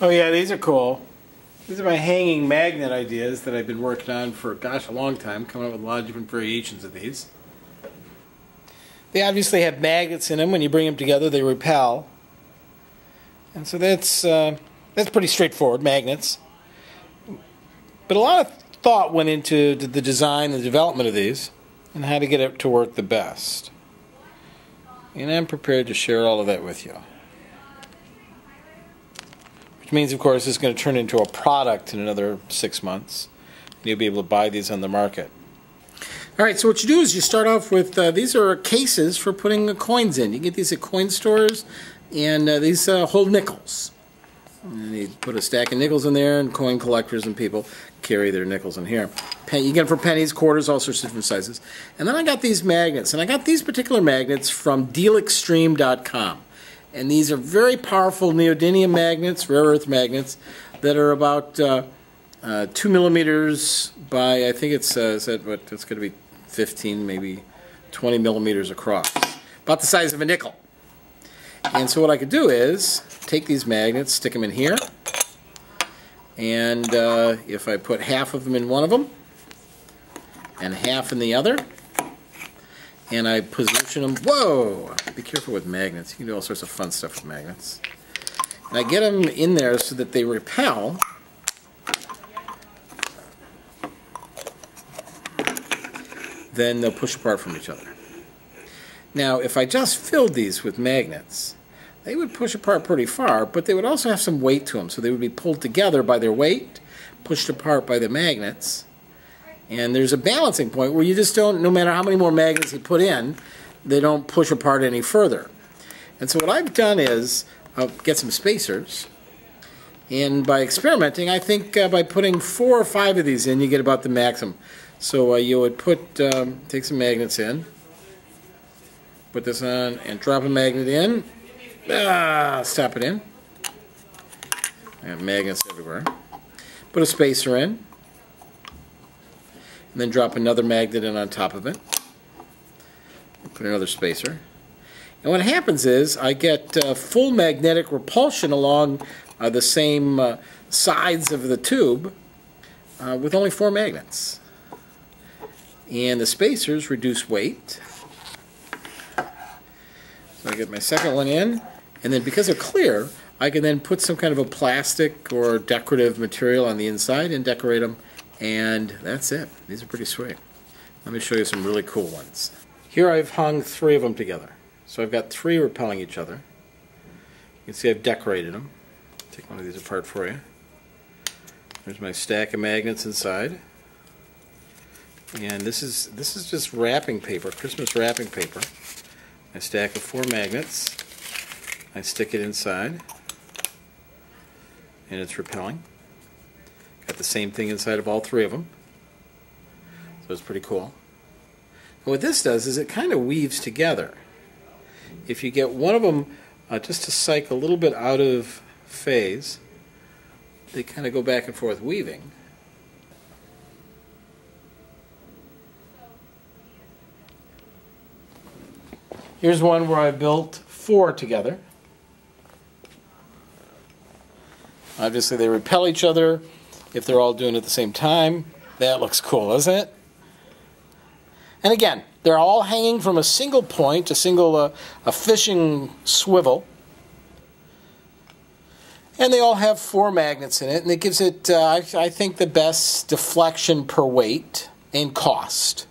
Oh yeah, these are cool. These are my hanging magnet ideas that I've been working on for, gosh, a long time, coming up with a lot of different variations of these. They obviously have magnets in them. When you bring them together, they repel. And so that's pretty straightforward, magnets. But a lot of thought went into the design and the development of these and how to get it to work the best. And I'm prepared to share all of that with you. Which means, of course, it's going to turn into a product in another 6 months. And you'll be able to buy these on the market. All right, so what you do is you start off with, these are cases for putting coins in. You get these at coin stores, and these hold nickels. And you put a stack of nickels in there, and coin collectors and people carry their nickels in here. You get them for pennies, quarters, all sorts of different sizes. And then I got these magnets, and I got these particular magnets from dealextreme.com. And these are very powerful neodymium magnets, rare earth magnets, that are about 2 millimeters by, I think it's it's going to be 15, maybe 20 millimeters across. About the size of a nickel. And so what I could do is take these magnets, stick them in here, and if I put half of them in one of them, and half in the other, and I position them, whoa, be careful with magnets, you can do all sorts of fun stuff with magnets, and I get them in there so that they repel, then they'll push apart from each other. Now, if I just filled these with magnets, they would push apart pretty far, but they would also have some weight to them, so they would be pulled together by their weight, pushed apart by the magnets, and there's a balancing point where you just don't, no matter how many more magnets you put in, they don't push apart any further. And so what I've done is, I'll get some spacers, and by experimenting, I think by putting 4 or 5 of these in, you get about the maximum. So you would put, take some magnets in, put this on, and drop a magnet in. Stop it in. I have magnets everywhere. Put a spacer in, and then drop another magnet in on top of it. Put another spacer. And what happens is I get full magnetic repulsion along the same sides of the tube with only 4 magnets. And the spacers reduce weight. So I get my second one in, and then because they're clear, I can then put some kind of a plastic or decorative material on the inside and decorate them, and that's it. These are pretty sweet. Let me show you some really cool ones. Here I've hung 3 of them together. So I've got 3 repelling each other. You can see I've decorated them. Take one of these apart for you. There's my stack of magnets inside. And this is just wrapping paper, Christmas wrapping paper. A stack of 4 magnets. I stick it inside, and it's repelling. Got the same thing inside of all 3 of them. So it's pretty cool. And what this does is it kind of weaves together. If you get one of them just to psych a little bit out of phase, they kind of go back and forth weaving. Here's one where I built 4 together. Obviously they repel each other if they're all doing it at the same time. That looks cool, isn't it? And again, they're all hanging from a single point, a fishing swivel. And they all have 4 magnets in it, and it gives it, I think, the best deflection per weight and cost.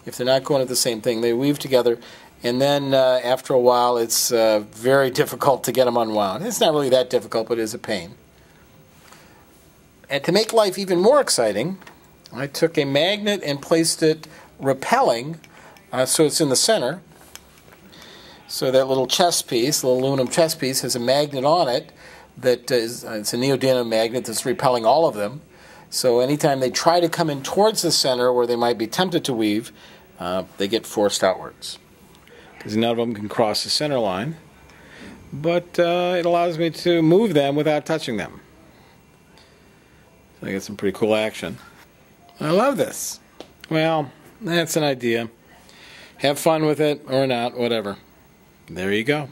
If they're not going at the same thing, they weave together. And then after a while, it's very difficult to get them unwound. It's not really that difficult, but it is a pain. And to make life even more exciting, I took a magnet and placed it repelling, so it's in the center. So that little chest piece, little aluminum chest piece, has a magnet on it that is, it's a neodymium magnet that's repelling all of them. So anytime they try to come in towards the center where they might be tempted to weave, they get forced outwards. Because none of them can cross the center line, but it allows me to move them without touching them. So I get some pretty cool action. I love this. Well, that's an idea. Have fun with it or not, whatever. There you go.